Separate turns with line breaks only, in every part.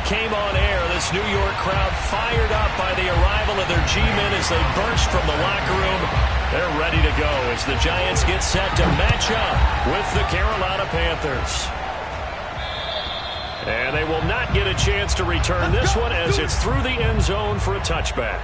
came on air. This New York crowd fired up by the arrival of their G-men as they burst from the locker room. They're ready to go as the Giants get set to match up with the Carolina Panthers. And they will not get a chance to return this one as it's through the end zone for a touchback.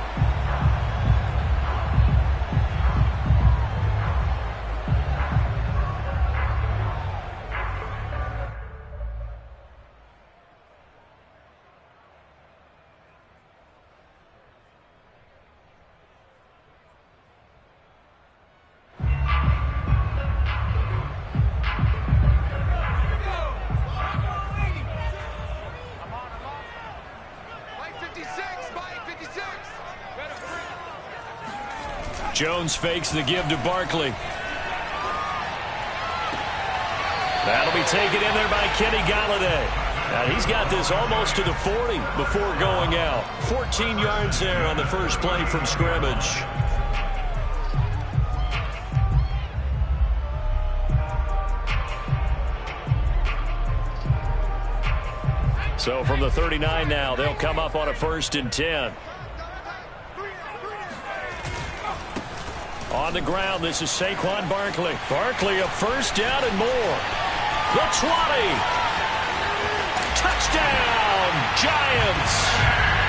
Jones fakes the give to Barkley. That'll be taken in there by Kenny Golladay. Now he's got this almost to the 40 before going out. 14 yards there on the first play from scrimmage. So from the 39 now, they'll come up on a 1st and 10. On the ground, this is Saquon Barkley. Barkley a first down and more. The 20. Touchdown, Giants.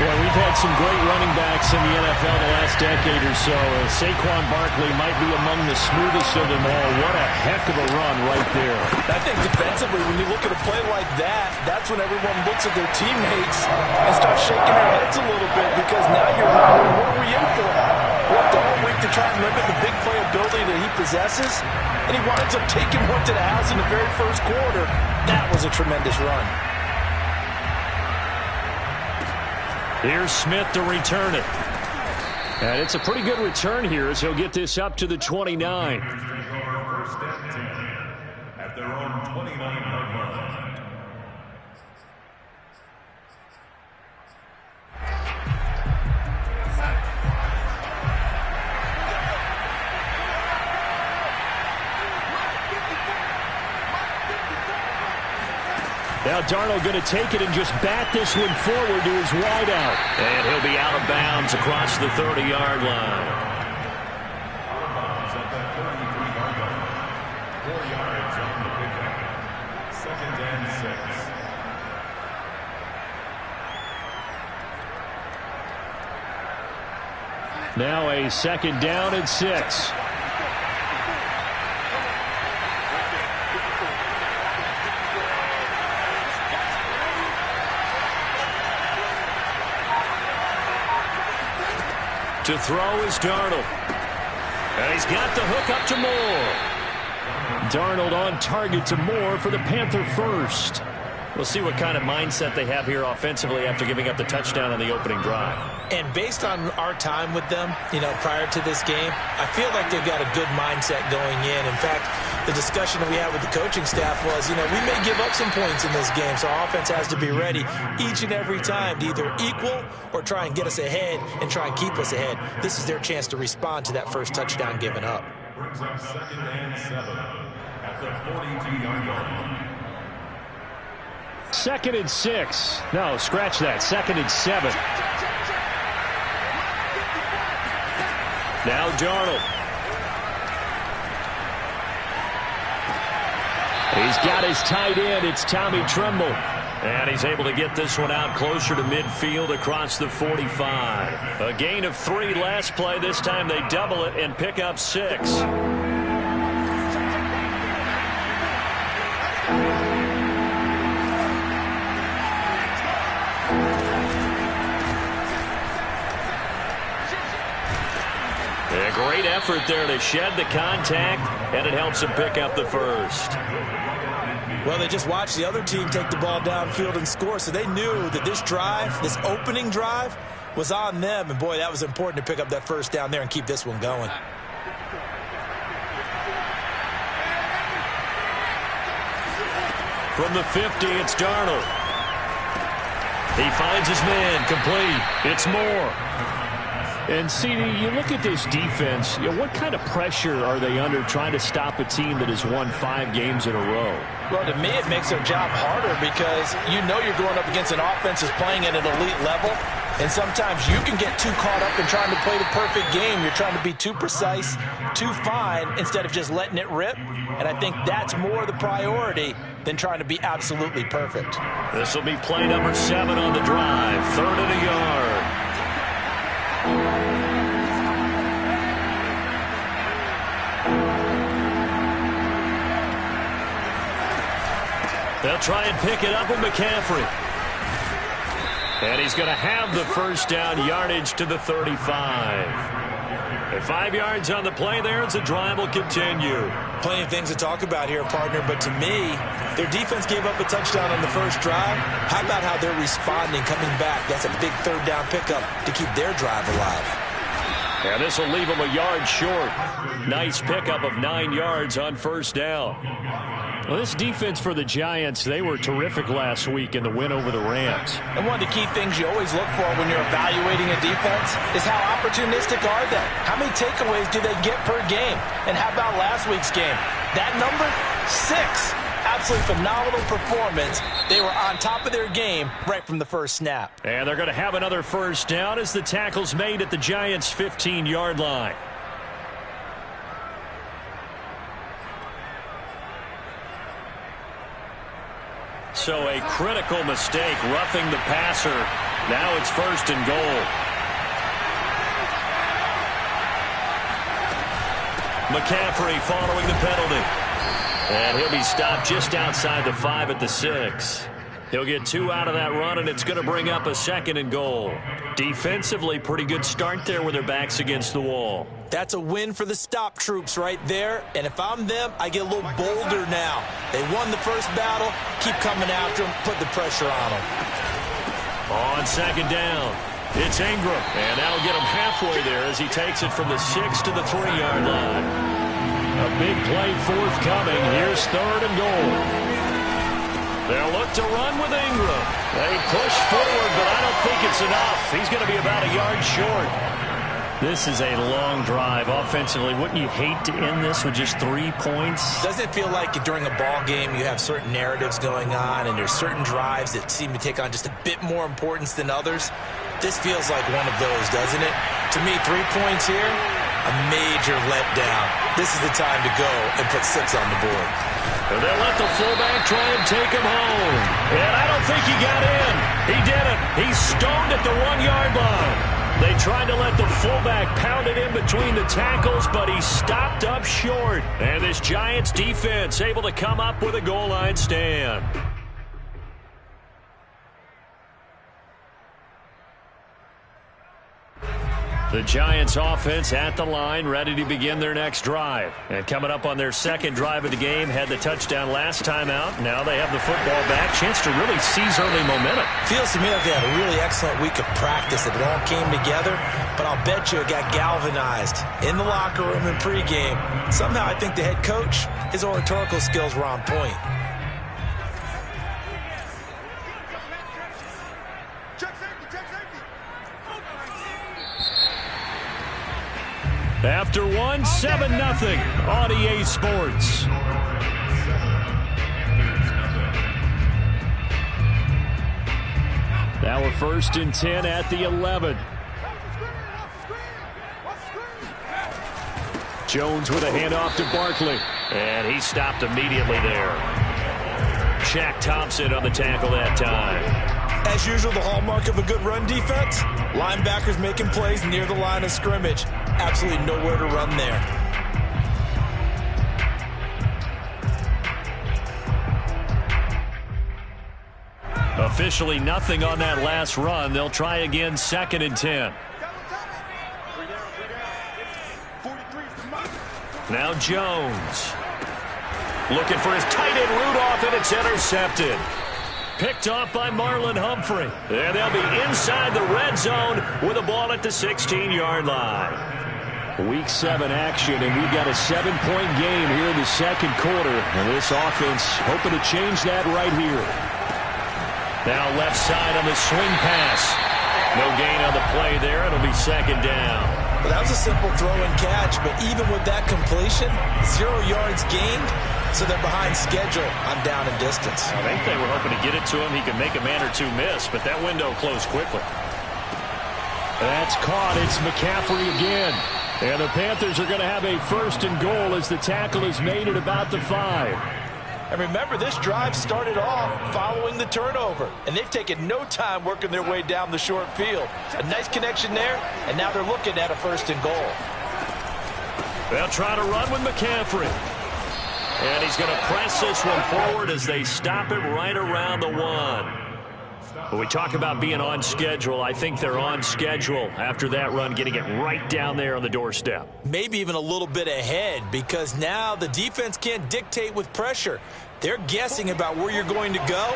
Boy, we've had some great running backs in the NFL the last decade or so. Saquon Barkley might be among the smoothest of them all. What a heck of a run right there.
I think defensively, when you look at a play like that, that's when everyone looks at their teammates and starts shaking their heads a little bit because now you're wondering, what are we in for? Worked all week to try and limit the big play ability that he possesses, and he winds up taking one to the house in the very first quarter. That was a tremendous run.
Here's Smith to return it. And it's a pretty good return here as he'll get this up to the 29.
First and 10 at their own 29-yard line.
Now Darnold going to take it and just bat this one forward to his wideout. And he'll be out of bounds across the 30-yard line.
Out of bounds at that 33-yard line. 4 yards on the pickup. 2nd and 6.
Now a 2nd down and 6. To throw is Darnold. And he's got the hook up to Moore. Darnold on target to Moore for the Panther first. We'll see what kind of mindset they have here offensively after giving up the touchdown on the opening drive.
And based on our time with them, prior to this game, I feel like they've got a good mindset going in. In fact, the discussion that we had with the coaching staff was, we may give up some points in this game, so our offense has to be ready each and every time to either equal or try and get us ahead and try and keep us ahead. This is their chance to respond to that first touchdown given up.
Brings up 2nd and 7 at the 42-yard line.
2nd and 6. No, scratch that. 2nd and 7. Now Darnold. He's got his tight end. It's Tommy Tremble. And he's able to get this one out closer to midfield across the 45. A gain of 3 last play. This time they double it and pick up 6. A great effort there to shed the contact, and it helps him pick up the first.
Well, they just watched the other team take the ball downfield and score, so they knew that this drive, this opening drive, was on them. And, boy, that was important to pick up that first down there and keep this one going.
From the 50, it's Darnold. He finds his man, complete. It's Moore. And, CD, you look at this defense, what kind of pressure are they under trying to stop a team that has won 5 games in a row?
Well, to me, it makes their job harder because you know you're going up against an offense that's playing at an elite level, and sometimes you can get too caught up in trying to play the perfect game. You're trying to be too precise, too fine, instead of just letting it rip, and I think that's more the priority than trying to be absolutely perfect.
This will be play number 7 on the drive, 3rd and a yard. They'll try and pick it up with McCaffrey. And he's going to have the first down, yardage to the 35. And 5 yards on the play there as the drive will continue.
Plenty of things to talk about here, partner, but to me, their defense gave up a touchdown on the first drive. How about how they're responding, coming back? That's a big 3rd down pickup to keep their drive alive.
And this will leave them a yard short. Nice pickup of 9 yards on first down. Well, this defense for the Giants, they were terrific last week in the win over the Rams.
And one of the key things you always look for when you're evaluating a defense is how opportunistic are they? How many takeaways do they get per game? And how about last week's game? That number, 6. Absolutely phenomenal performance. They were on top of their game right from the first snap.
And they're going to have another first down as the tackle's made at the Giants' 15-yard line. So a critical mistake, roughing the passer. Now it's 1st and goal. McCaffrey following the penalty. And he'll be stopped just outside the 5 at the 6. He'll get 2 out of that run, and it's going to bring up a 2nd and goal. Defensively, pretty good start there with their backs against the wall.
That's a win for the stop troops right there. And if I'm them, I get a little bolder now. They won the first battle. Keep coming after them. Put the pressure on them.
On 2nd down, it's Ingram. And that'll get him halfway there as he takes it from the 6 to the 3-yard line. A big play forthcoming. Here's 3rd and goal. They'll look to run with Ingram. They push forward, but I don't think it's enough. He's going to be about a yard short. This is a long drive offensively. Wouldn't you hate to end this with just 3 points?
Doesn't it feel like during a ball game you have certain narratives going on and there's certain drives that seem to take on just a bit more importance than others? This feels like one of those, doesn't it? To me, 3 points here, a major letdown. This is the time to go and put 6 on the board.
And they'll let the fullback try and take him home. And I don't think he got in. He didn't. He's stoned at the 1-yard line. They tried to let the fullback pound it in between the tackles, but he stopped up short. And this Giants defense able to come up with a goal line stand. The Giants offense at the line, ready to begin their next drive. And coming up on their 2nd drive of the game, had the touchdown last time out. Now they have the football back. Chance to really seize early momentum.
Feels to me like they had a really excellent week of practice. It all came together, but I'll bet you it got galvanized in the locker room in pregame. Somehow I think the head coach, his oratorical skills were on point.
After one, 7-0 on EA Sports. Now we're 1st and 10 at the 11. Jones with a handoff to Barkley. And he stopped immediately there. Shaq Thompson on the tackle that time.
As usual, the hallmark of a good run defense, linebackers making plays near the line of scrimmage. Absolutely nowhere to run there.
Officially nothing on that last run. They'll try again, 2nd and 10. Now Jones. Looking for his tight end Rudolph, and it's intercepted. Picked off by Marlon Humphrey. And they'll be inside the red zone with a ball at the 16-yard line. Week 7 action, and we've got a 7-point game here in the 2nd quarter. And this offense hoping to change that right here. Now left side on the swing pass. No gain on the play there. It'll be second down.
Well, that was a simple throw and catch, but even with that completion, 0 yards gained, so they're behind schedule on down and distance.
I think they were hoping to get it to him. He could make a man or two miss, but that window closed quickly. That's caught. It's McCaffrey again. And the Panthers are going to have a 1st and goal as the tackle is made at about the 5.
And remember, this drive started off following the turnover, and they've taken no time working their way down the short field. A nice connection there, and now they're looking at a 1st and goal.
They'll try to run with McCaffrey. And he's going to press this one forward as they stop it right around the 1. When we talk about being on schedule, I think they're on schedule after that run, getting it right down there on the doorstep.
Maybe even a little bit ahead, because now the defense can't dictate with pressure. They're guessing about where you're going to go.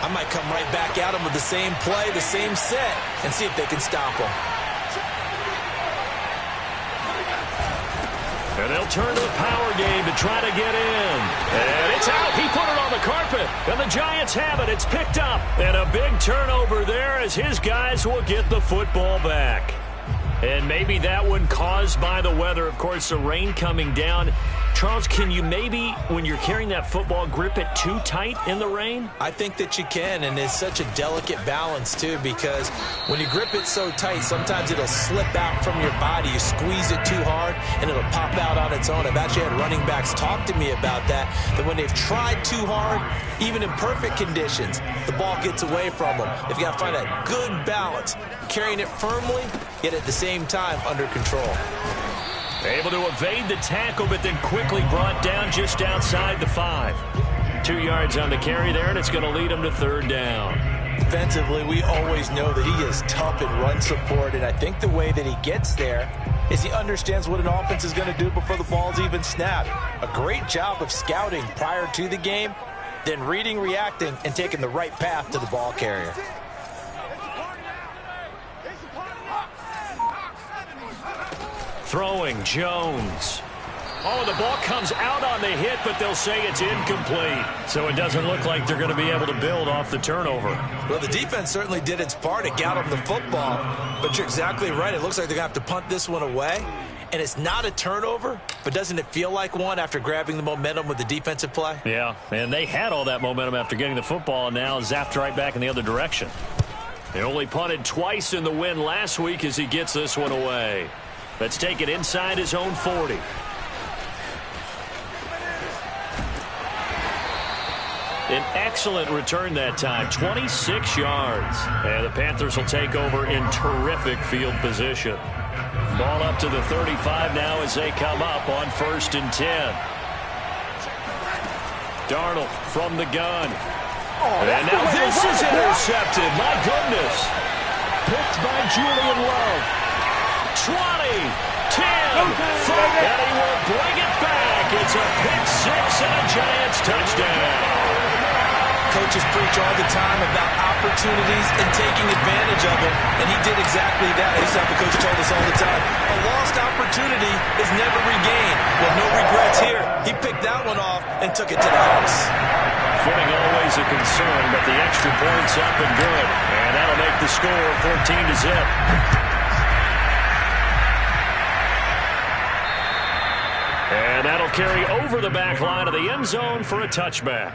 I might come right back at them with the same play, the same set, and see if they can stop them.
And they'll turn to the power game to try to get in. And it's out. He put it on the carpet. And the Giants have it. It's picked up. And a big turnover there as his guys will get the football back. And maybe that one caused by the weather. Of course, the rain coming down. Charles, can you maybe, when you're carrying that football, grip it too tight in the rain?
I think that you can, and it's such a delicate balance, too, because when you grip it so tight, sometimes it'll slip out from your body. You squeeze it too hard, and it'll pop out on its own. I've actually had running backs talk to me about that when they've tried too hard, even in perfect conditions, the ball gets away from them. They've got to find that good balance, carrying it firmly, yet at the same time under control.
Able to evade the tackle, but then quickly brought down just outside the 5. 2 yards on the carry there, and it's going to lead him to 3rd down.
Defensively, we always know that he is tough in run support, and I think the way that he gets there is he understands what an offense is going to do before the ball's even snapped. A great job of scouting prior to the game, then reading, reacting, and taking the right path to the ball carrier.
Throwing, Jones. Oh, the ball comes out on the hit, but they'll say it's incomplete. So it doesn't look like they're going to be able to build off the turnover.
Well, the defense certainly did its part to get them the football, but you're exactly right. It looks like they're going to have to punt this one away. And it's not a turnover, but doesn't it feel like one after grabbing the momentum with the defensive play?
Yeah, and they had all that momentum after getting the football, and now zapped right back in the other direction. They only punted twice in the win last week as he gets this one away. Let's take it inside his own 40. An excellent return that time, 26 yards. And the Panthers will take over in terrific field position. Ball up to the 35 now as they come up on 1st and 10. Darnold from the gun. And now this is intercepted. My goodness. Picked by Julian Love. 20, 10, 5, and he will bring it back. It's a pick-6 and a Giants touchdown.
Coaches preach all the time about opportunities and taking advantage of them, and he did exactly that. I used to have a coach told us all the time, a lost opportunity is never regained. Well, no regrets here. He picked that one off and took it to the house.
Footing always a concern, but the extra point's up and good. And that'll make the score 14-0. And that'll carry over the back line of the end zone for a touchback.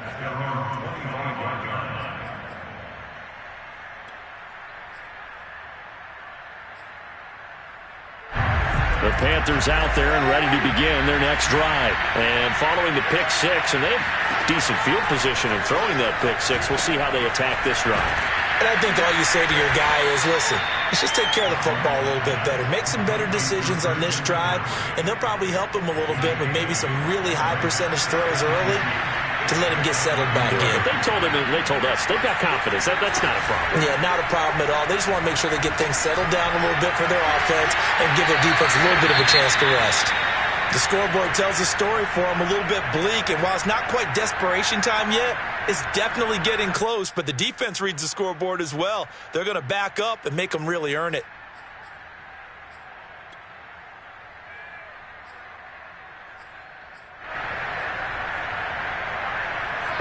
The Panthers out there and ready to begin their next drive. And following the pick-6, and they have decent field position in throwing that pick-6. We'll see how they attack this drive.
And I think all you say to your guy is, listen, let's just take care of the football a little bit better. Make some better decisions on this drive, and they'll probably help him a little bit with maybe some really high percentage throws early to let him get settled back in.
They told us, they've got confidence. That's not a problem.
Yeah, not a problem at all. They just want to make sure they get things settled down a little bit for their offense and give their defense a little bit of a chance to rest. The scoreboard tells a story for them, a little bit bleak, and while it's not quite desperation time yet, it's definitely getting close, but the defense reads the scoreboard as well. They're going to back up and make them really earn it.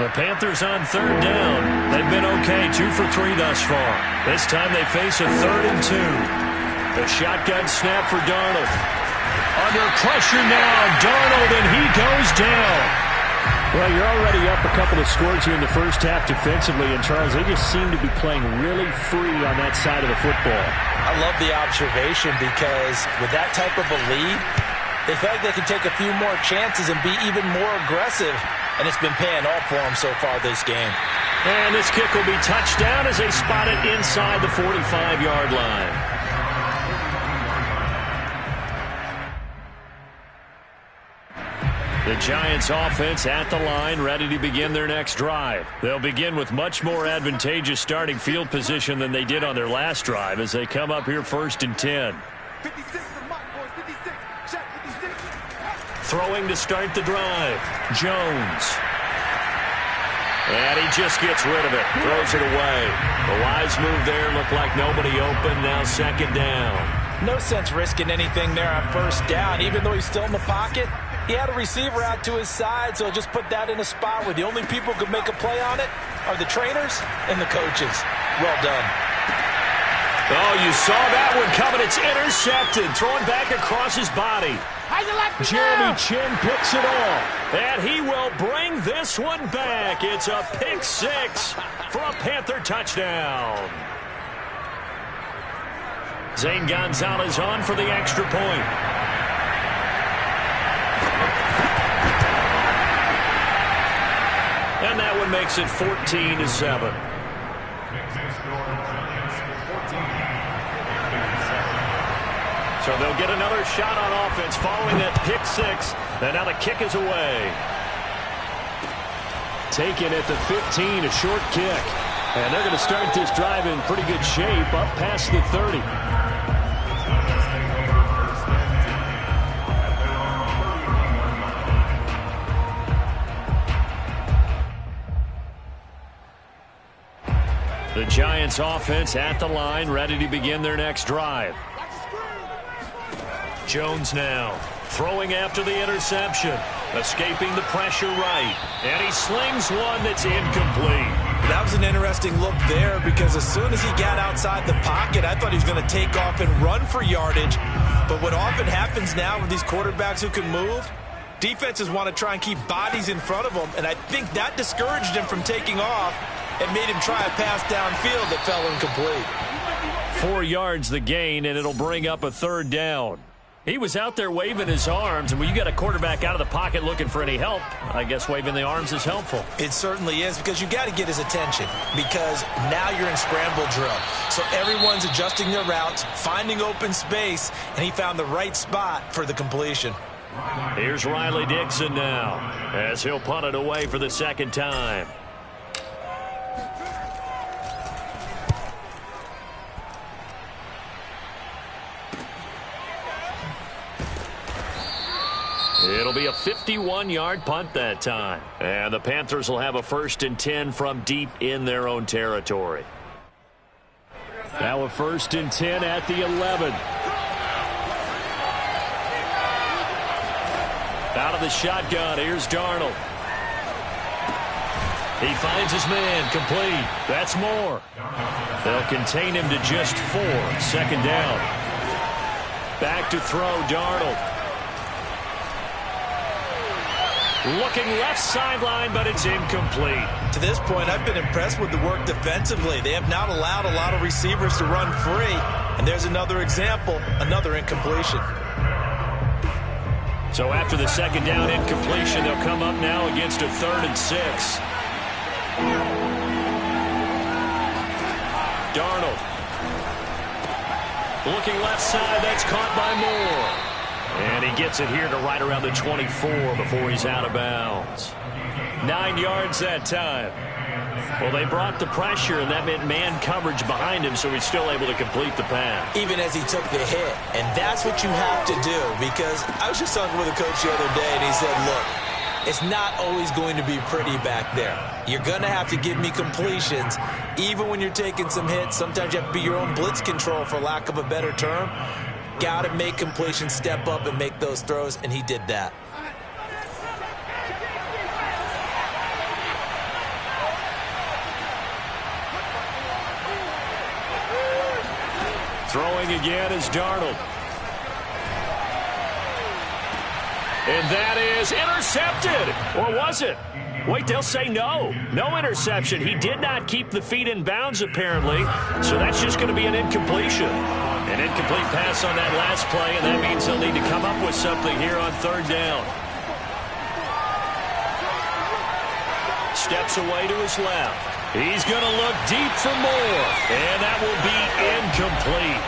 The Panthers on third down. They've been okay, 2 for 3 thus far. This time they face a 3rd and 2. The shotgun snap for Darnold. Under pressure now, Darnold, and he goes down. Well, you're already up a couple of scores here in the first half defensively, and Charles, they just seem to be playing really free on that side of the football.
I love the observation because with that type of a lead, they feel like they can take a few more chances and be even more aggressive, and it's been paying off for them so far this game.
And this kick will be touchdown as they spot it inside the 45-yard line. The Giants offense at the line, ready to begin their next drive. They'll begin with much more advantageous starting field position than they did on their last drive as they come up here 1st and 10.
56 to Mike, boys. 56. Check 56.
Throwing to start the drive. Jones. And he just gets rid of it. Throws it away. The wise move there. Looked like nobody open. Now 2nd down.
No sense risking anything there on 1st down. Even though he's still in the pocket, he had a receiver out to his side, so just put that in a spot where the only people who could make a play on it are the trainers and the coaches. Well done.
Oh, you saw that one coming. It's intercepted. Throwing back across his body. Jeremy Chin picks it off. And he will bring this one back. It's a pick 6 for a Panther touchdown. Zane Gonzalez on for the extra point. And that one makes it 14-7. So they'll get another shot on offense following that pick 6. And now the kick is away. Taken at the 15, a short kick. And they're going to start this drive in pretty good shape up past the 30. The Giants offense at the line, ready to begin their next drive. Jones now throwing after the interception, escaping the pressure right, and he slings one that's incomplete.
That was an interesting look there because as soon as he got outside the pocket, I thought he was going to take off and run for yardage. But what often happens now with these quarterbacks who can move, defenses want to try and keep bodies in front of them, and I think that discouraged him from taking off and made him try a pass downfield that fell incomplete.
4 yards the gain, and it'll bring up a 3rd down. He was out there waving his arms, and when you got a quarterback out of the pocket looking for any help, I guess waving the arms is helpful.
It certainly is because you got to get his attention because now you're in scramble drill. So everyone's adjusting their routes, finding open space, and he found the right spot for the completion.
Here's Riley Dixon now as he'll punt it away for the 2nd time. It'll be a 51-yard punt that time. And the Panthers will have a 1st and 10 from deep in their own territory. Now a 1st and 10 at the 11. Out of the shotgun, here's Darnold. He finds his man, complete. That's more. They'll contain him to just 4. 2nd down. Back to throw, Darnold. Looking left sideline, but it's incomplete.
To this point, I've been impressed with the work defensively. They have not allowed a lot of receivers to run free. And there's another example, another incompletion.
So after the 2nd down incompletion, they'll come up now against a 3rd and 6. Darnold. Looking left side, that's caught by Moore. And he gets it here to right around the 24 before he's out of bounds. 9 yards that time. Well, they brought the pressure, and that meant man coverage behind him, so he's still able to complete the pass.
Even as he took the hit. And that's what you have to do, because I was just talking with a coach the other day, and he said, look, it's not always going to be pretty back there. You're going to have to give me completions. Even when you're taking some hits, sometimes you have to be your own blitz control, for lack of a better term. Got to make completions, step up and make those throws, and he did that.
Throwing again is Darnold. And that is intercepted. Or was it? Wait, they'll say no. No interception. He did not keep the feet in bounds, apparently. So that's just going to be an incompletion. An incomplete pass on that last play, and that means they'll need to come up with something here on third down. Steps away to his left. He's going to look deep for more. And that will be incomplete.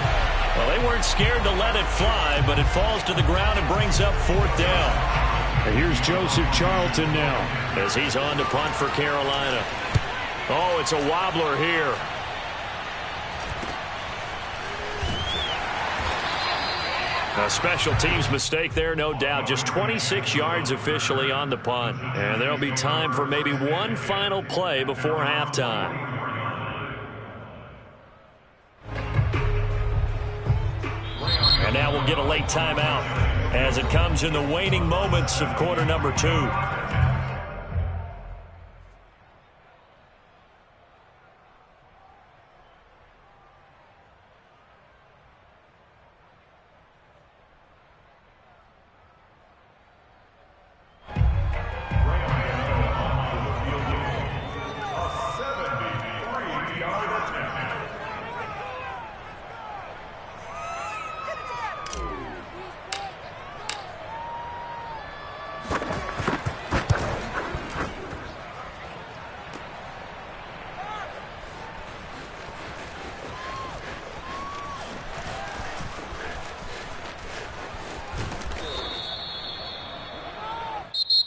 Well, they weren't scared to let it fly, but it falls to the ground and brings up fourth down.
And here's Joseph Charlton now,
as he's on to punt for Carolina. Oh, it's a wobbler here. A special teams mistake there, no doubt. Just 26 yards officially on the punt. And there'll be time for maybe one final play before halftime. And now we'll get a late timeout as it comes in the waning moments of quarter number 2.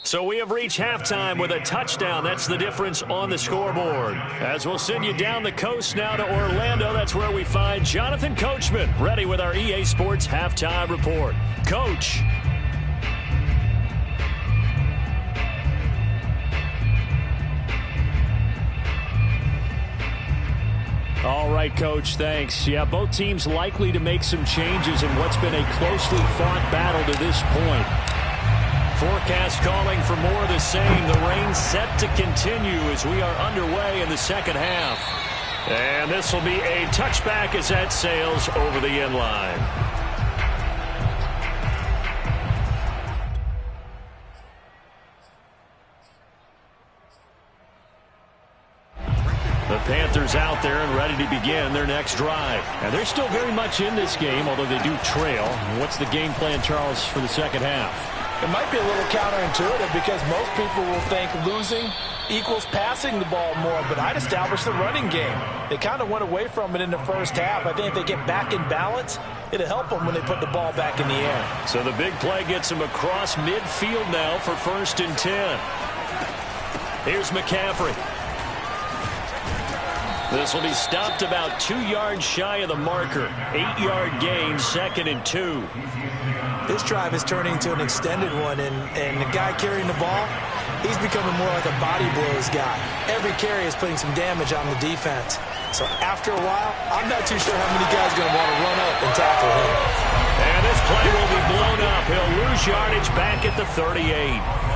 So we have reached halftime with a touchdown. That's the difference on the scoreboard. As we'll send you down the coast now to Orlando, that's where we find Jonathan Coachman, ready with our EA Sports Halftime Report. Coach.
All right, Coach, thanks. Yeah, both teams likely to make some changes in what's been a closely fought battle to this point.
Forecast calling for more of the same. The rain set to continue as we are underway in the second half. And this will be a touchback as that sails over the end line. The Panthers out there and ready to begin their next drive.
And they're still very much in this game, although they do trail. What's the game plan, Charles, for the second half?
It might be a little counterintuitive because most people will think losing equals passing the ball more, but I'd establish the running game. They kind of went away from it in the first half. I think if they get back in balance, it'll help them when they put the ball back in the air.
So the big play gets them across midfield now for 1st and 10. Here's McCaffrey. This will be stopped about 2 yards shy of the marker. 8-yard gain, 2nd and 2.
This drive is turning into an extended one, and the guy carrying the ball, he's becoming more like a body blows guy. Every carry is putting some damage on the defense. So after a while, I'm not too sure how many guys are going to want to run up and tackle him.
And this play will be blown up. He'll lose yardage back at the 38.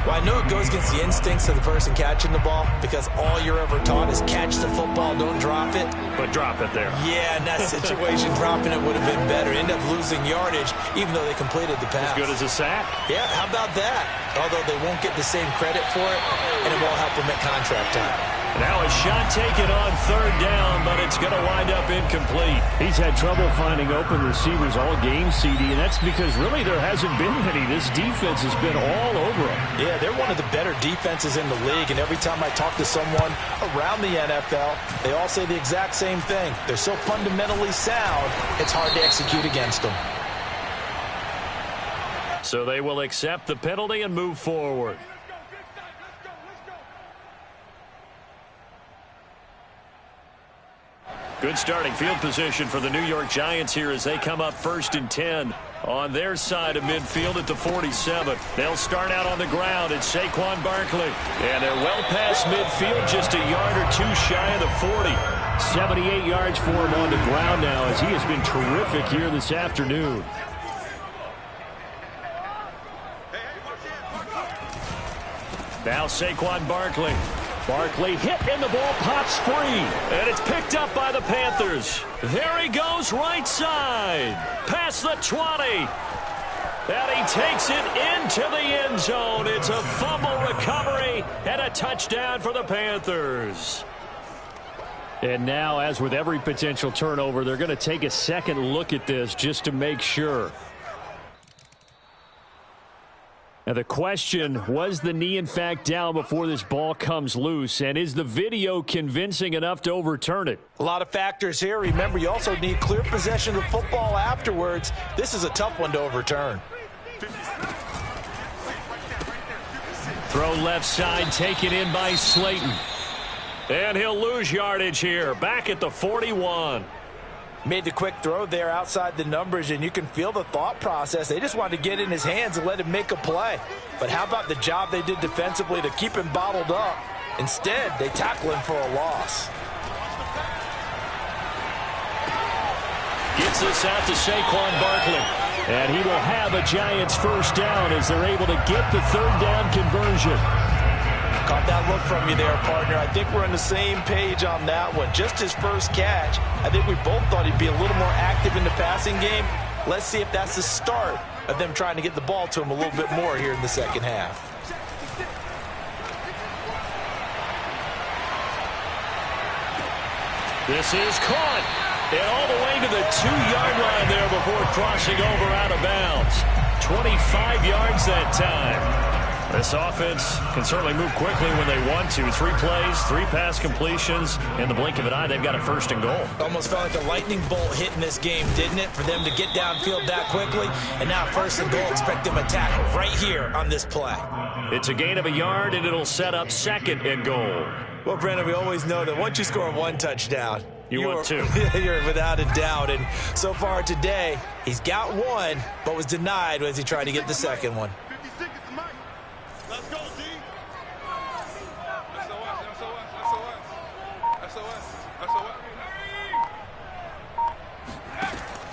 Well, I know it goes against the instincts of the person catching the ball because all you're ever taught is catch the football, don't drop it.
But drop it there.
Yeah, in that situation, dropping it would have been better. End up losing yardage even though they completed the pass.
As good as a sack?
Yeah, how about that? Although they won't get the same credit for it, and it won't help them at contract time.
Now a shot taken on 3rd down, but it's going to wind up incomplete.
He's had trouble finding open receivers all game, CD, and that's because really there hasn't been many. This defense has been all over them.
Yeah, they're one of the better defenses in the league, and every time I talk to someone around the NFL, they all say the exact same thing. They're so fundamentally sound, it's hard to execute against them.
So they will accept the penalty and move forward. Good starting field position for the New York Giants here as they come up 1st and 10 on their side of midfield at the 47. They'll start out on the ground. It's Saquon Barkley. And they're well past midfield, just a yard or two shy of the 40.
78 yards for him on the ground now as he has been terrific here this afternoon.
Now Saquon Barkley. Barkley hit and the ball pops free. And it's picked up by the Panthers. There he goes right side. Past the 20. And he takes it into the end zone. It's a fumble recovery and a touchdown for the Panthers. And now, as with every potential turnover, they're going to take a second look at this just to make sure. Now the question, was the knee in fact down before this ball comes loose? And is the video convincing enough to overturn it?
A lot of factors here. Remember, you also need clear possession of the football afterwards. This is a tough one to overturn.
Throw left side, taken in by Slayton. And he'll lose yardage here, back at the 41.
Made the quick throw there outside the numbers, and you can feel the thought process. They just wanted to get in his hands and let him make a play. But how about the job they did defensively to keep him bottled up? Instead, they tackle him for a loss.
Gets this out to Saquon Barkley. And he will have a Giants first down as they're able to get the third down conversion.
Caught that look from you there, partner. I think we're on the same page on that one. Just his first catch. I think we both thought he'd be a little more active in the passing game. Let's see if that's the start of them trying to get the ball to him a little bit more here in the second half.
This is caught. And all the way to the 2-yard line there before crossing over out of bounds. 25 yards that time. This offense can certainly move quickly when they want to. 3 plays, 3 pass completions. In the blink of an eye, they've got a first and goal.
Almost felt like a lightning bolt hit in this game, didn't it? For them to get downfield that quickly. And now first and goal, expect them to tackle right here on this play.
It's a gain of a yard, and it'll set up second and goal.
Well, Brandon, we always know that once you score 1 touchdown,
you want 2.
You're without a doubt. And so far today, he's got 1, but was denied as he tried to get the second one.
Let's go, D.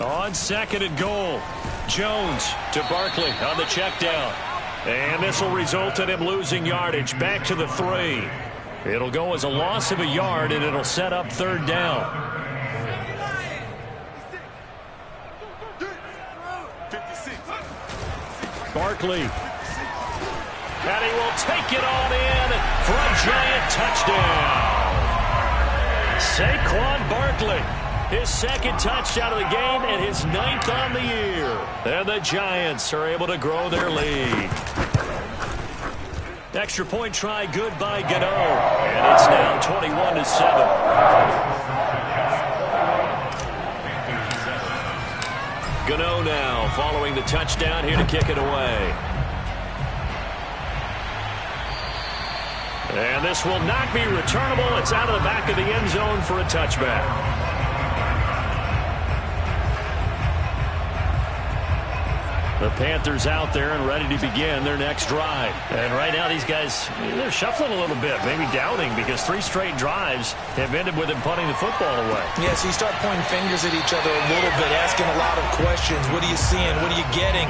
On second and goal, Jones to Barkley on the check down. And this will result in him losing yardage back to the 3. It'll go as a loss of a yard, and it'll set up third down.
56.
Barkley. And he will take it on in for a Giant touchdown. Saquon Barkley, his second touchdown of the game and his 9th on the year. And the Giants are able to grow their lead. Extra point try good by Gano. And it's now 21-7. Gano now following the touchdown here to kick it away. And this will not be returnable. It's out of the back of the end zone for a touchback. The Panthers out there and ready to begin their next drive. And right now these guys, they're shuffling a little bit, maybe doubting, because 3 straight drives have ended with them punting the football away.
Yeah, so you start pointing fingers at each other a little bit, asking a lot of questions. What are you seeing? What are you getting?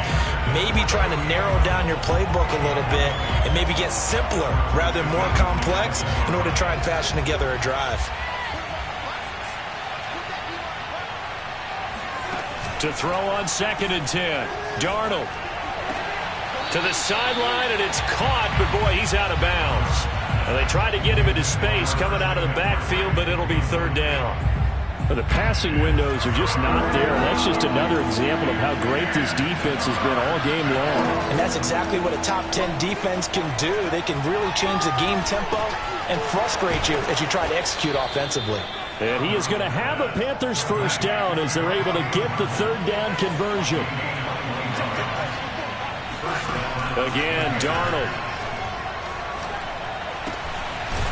Maybe trying to narrow down your playbook a little bit and maybe get simpler rather than more complex in order to try and fashion together a drive.
To throw on second and 10. Darnold to the sideline, and it's caught, but boy, he's out of bounds. And they try to get him into space coming out of the backfield, but it'll be third down. Well, the passing windows are just not there, and that's just another example of how great this defense has been all game long.
And that's exactly what a top 10 defense can do. They can really change the game tempo and frustrate you as you try to execute offensively.
And he is going to have a Panthers first down as they're able to get the third down conversion. Again, Darnold.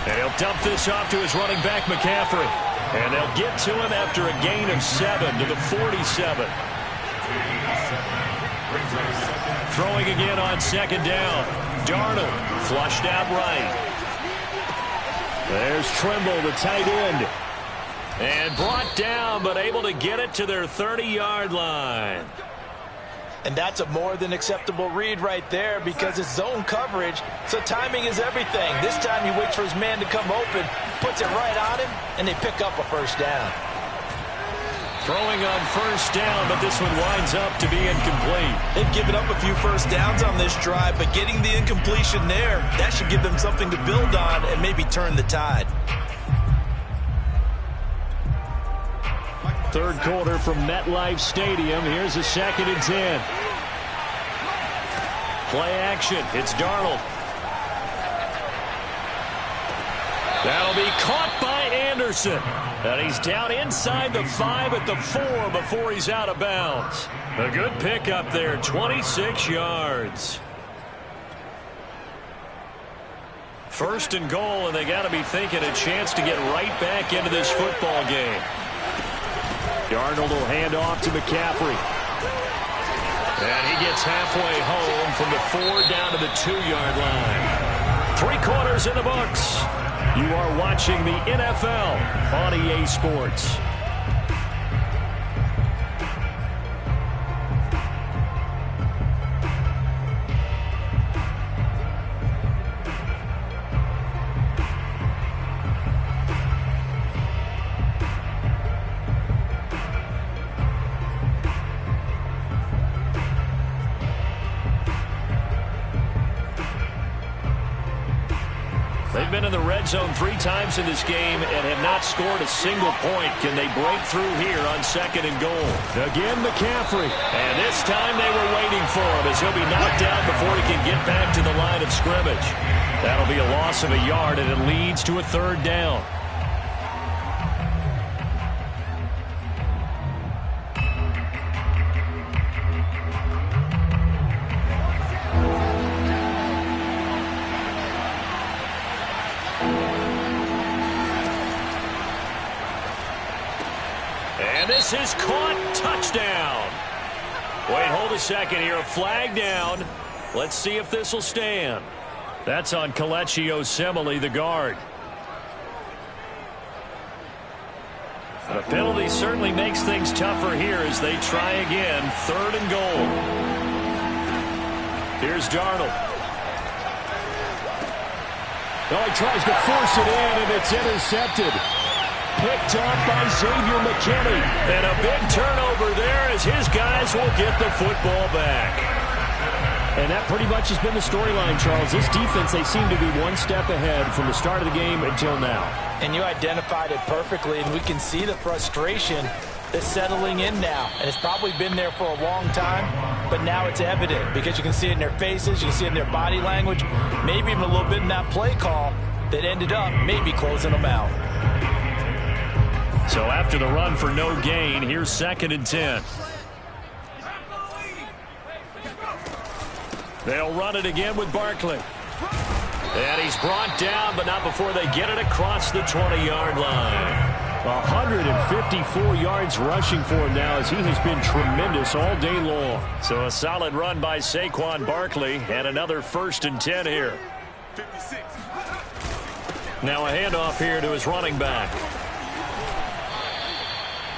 And he'll dump this off to his running back, McCaffrey. And they'll get to him after a gain of 7 to the 47. Throwing again on second down. Darnold flushed out right. There's Trimble, the tight end. And brought down, but able to get it to their 30-yard line.
And that's a more than acceptable read right there because it's zone coverage, so timing is everything. This time he waits for his man to come open, puts it right on him, and they pick up a first down.
Throwing on first down, but this one winds up to be incomplete.
They've given up a few first downs on this drive, but getting the incompletion there, that should give them something to build on and maybe turn the tide.
Third quarter from MetLife Stadium. Here's a 2nd and 10. Play action. It's Darnold. That'll be caught by Anderson. And he's down inside the 5 at the 4 before he's out of bounds. A good pickup there, 26 yards. First and goal, and they got to be thinking a chance to get right back into this football game. Darnold will hand off to McCaffrey. And he gets halfway home from the 4 down to the 2-yard line. 3 quarters in the books. You are watching the NFL on EA Sports. They've been in the red zone 3 times in this game and have not scored a single point. Can they break through here on 2nd and goal? Again, McCaffrey. And this time they were waiting for him as he'll be knocked down before he can get back to the line of scrimmage. That'll be a loss of a yard, and it leads to a 3rd down. This is caught. Touchdown. Wait, hold a second here. A flag down. Let's see if this will stand. That's on Kelechi Osemele, the guard. The penalty certainly makes things tougher here as they try again. 3rd and goal. Here's Darnold.
Oh, he tries to force it in, and it's intercepted. Picked up by Xavier McKinney.
And a big turnover there as his guys will get the football back.
And that pretty much has been the storyline, Charles. This defense, they seem to be one step ahead from the start of the game until now.
And you identified it perfectly, and we can see the frustration that's settling in now. And it's probably been there for a long time, but now it's evident because you can see it in their faces, you can see it in their body language, maybe even a little bit in that play call that ended up maybe closing them out.
So after the run for no gain, here's 2nd and 10. They'll run it again with Barkley. And he's brought down, but not before they get it across the 20-yard line.
154 yards rushing for him now as he has been tremendous all day long.
So a solid run by Saquon Barkley and another 1st and 10 here.
56.
Now a handoff here to his running back.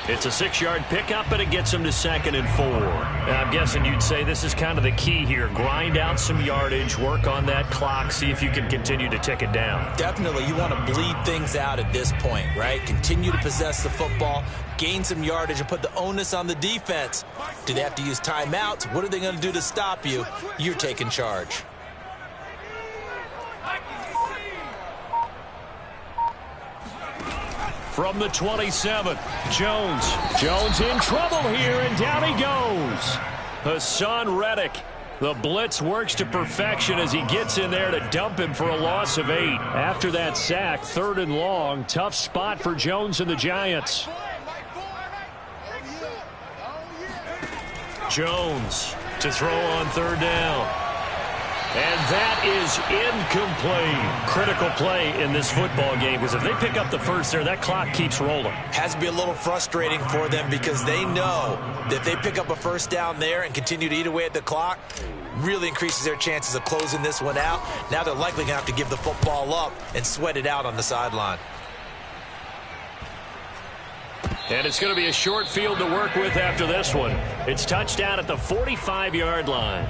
It's a 6-yard pickup, but it gets him to 2nd and 4. Now, I'm guessing you'd say this is kind of the key here. Grind out some yardage, work on that clock, see if you can continue to tick it down.
Definitely, you want to bleed things out at this point, right? Continue to possess the football, gain some yardage, and put the onus on the defense. Do they have to use timeouts? What are they going to do to stop you? You're taking charge.
From the 27, Jones.
Jones in trouble here, and down he goes.
Hassan Reddick. The blitz works to perfection as he gets in there to dump him for a loss of 8.
After that sack, 3rd and long. Tough spot for Jones and the Giants.
Jones to throw on 3rd down. And that is incomplete. Critical play in this football game because if they pick up the first there, that clock keeps rolling.
Has to be a little frustrating for them because they know that if they pick up a first down there and continue to eat away at the clock, really increases their chances of closing this one out. Now they're likely going to have to give the football up and sweat it out on the sideline.
And it's going to be a short field to work with after this one. It's touchdown at the 45-yard line.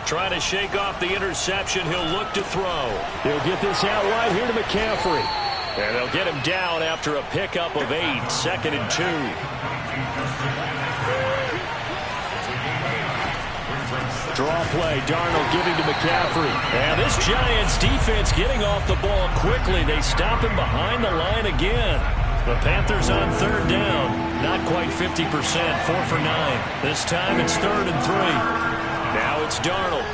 Trying to shake off the interception. He'll look to throw.
He'll get this out wide here to McCaffrey.
And they'll get him down after a pickup of 8, 2nd and 2.
Draw play. Darnold giving to McCaffrey.
And this Giants defense getting off the ball quickly. They stop him behind the line again. The Panthers on 3rd down. Not quite 50%. 4 for 9. This time it's 3rd and 3. Now it's Darnold.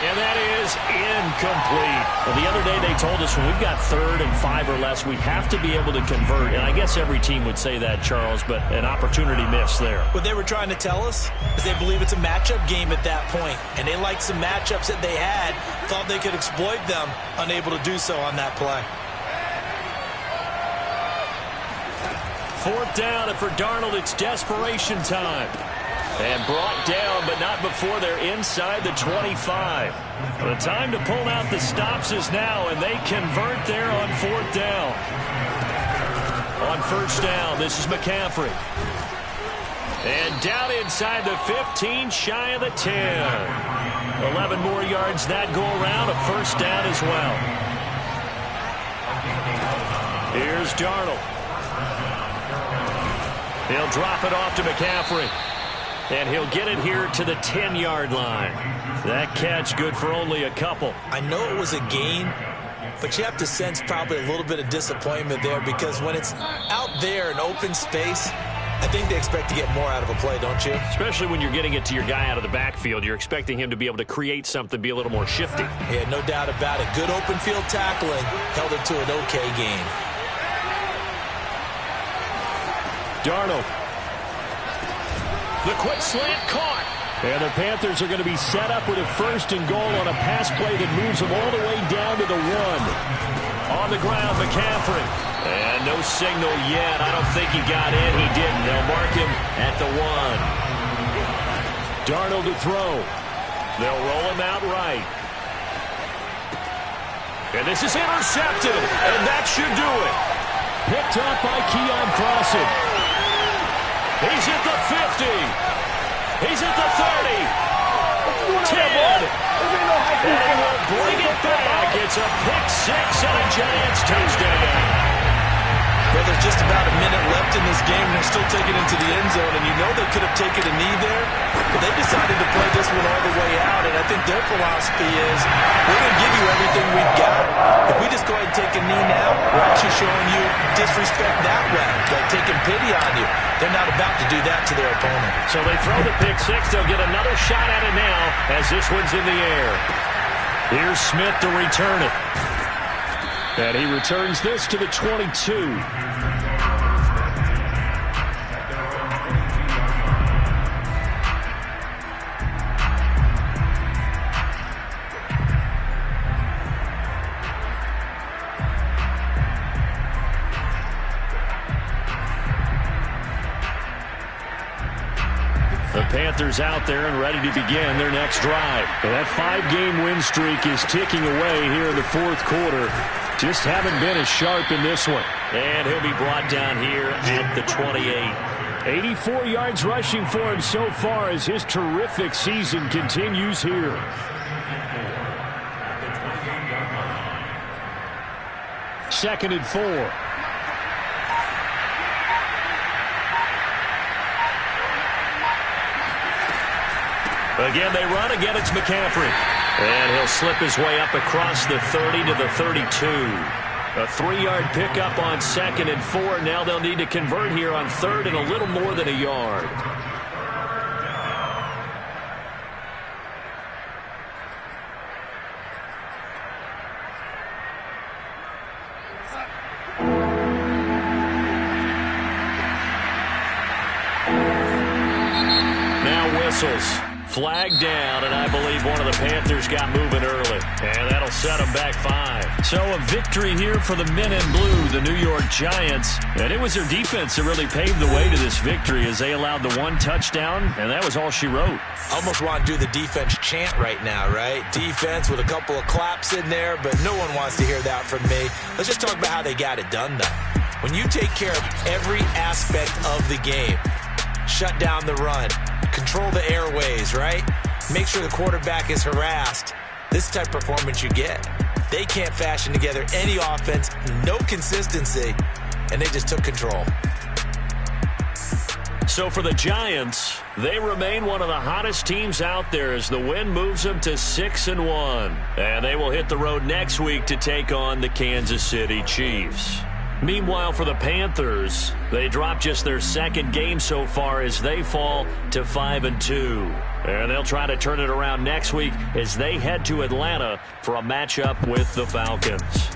And that is incomplete. Well, the other day they told us when we've got 3rd and 5 or less, we have to be able to convert. And I guess every team would say that, Charles, but an opportunity missed there.
What they were trying to tell us is they believe it's a matchup game at that point. And they liked some matchups that they had, thought they could exploit them, unable to do so on that play.
4th down, and for Darnold, it's desperation time. And brought down, but not before they're inside the 25. The time to pull out the stops is now, and they convert there on 4th down. On 1st down, this is McCaffrey. And down inside the 15, shy of the 10. 11 more yards that go around, a 1st down as well. Here's Darnold. He'll drop it off to McCaffrey. And he'll get it here to the 10-yard line. That catch good for only a couple.
I know it was a gain, but you have to sense probably a little bit of disappointment there because when it's out there in open space, I think they expect to get more out of a play, don't you?
Especially when you're getting it to your guy out of the backfield. You're expecting him to be able to create something, be a little more shifty.
Yeah, no doubt about it. Good open field tackling held it to an okay gain.
Darnold. The quick slant caught.
And the Panthers are going to be set up with a 1st and goal on a pass play that moves them all the way down to the 1.
On the ground, McCaffrey. And no signal yet. I don't think he got in. He didn't. They'll mark him at the 1.
Darnold to throw.
They'll roll him out right. And this is intercepted. And that should do it.
Picked up by Keon Crossen.
He's at the 50. He's at the 30. 10. And he will bring it back. It's a pick 6 and a Giants touchdown.
Well, there's just about a minute left in this game. They're still taking it to the end zone, and you know they could have taken a knee there, but they decided to play this one all the way out, and I think their philosophy is we're going to give you everything we've got. If we just go ahead and take a knee now, we're actually showing you disrespect that way, like taking pity on you. They're not about to do that to their opponent.
So they throw the pick 6. They'll get another shot at it now as this one's in the air. Here's Smith to return it.
And he returns this to the 22.
The Panthers out there and ready to begin their next drive.
And that 5-game win streak is ticking away here in the 4th quarter. Just haven't been as sharp in this one.
And he'll be brought down here at the 28.
84 yards rushing for him so far as his terrific season continues here. Second and 4.
Again, they run. Again, it's McCaffrey. And he'll slip his way up across the 30 to the 32. A 3-yard pickup on 2nd and 4. Now they'll need to convert here on 3rd and a little more than a yard. Now whistles. Flag down, and I believe one of the Panthers got moving early. And that'll set them back 5.
So a victory here for the men in blue, the New York Giants. And it was their defense that really paved the way to this victory as they allowed the 1 touchdown, and that was all she wrote.
Almost want to do the defense chant right now, right? Defense with a couple of claps in there, but no one wants to hear that from me. Let's just talk about how they got it done, though. When you take care of every aspect of the game, shut down the run, control the airways, right? Make sure the quarterback is harassed. This type of performance you get. They can't fashion together any offense, no consistency, and they just took control.
So for the Giants, they remain one of the hottest teams out there as the win moves them to 6-1. And they will hit the road next week to take on the Kansas City Chiefs. Meanwhile, for the Panthers, they dropped just their 2nd game so far as they fall to 5-2. And they'll try to turn it around next week as they head to Atlanta for a matchup with the Falcons.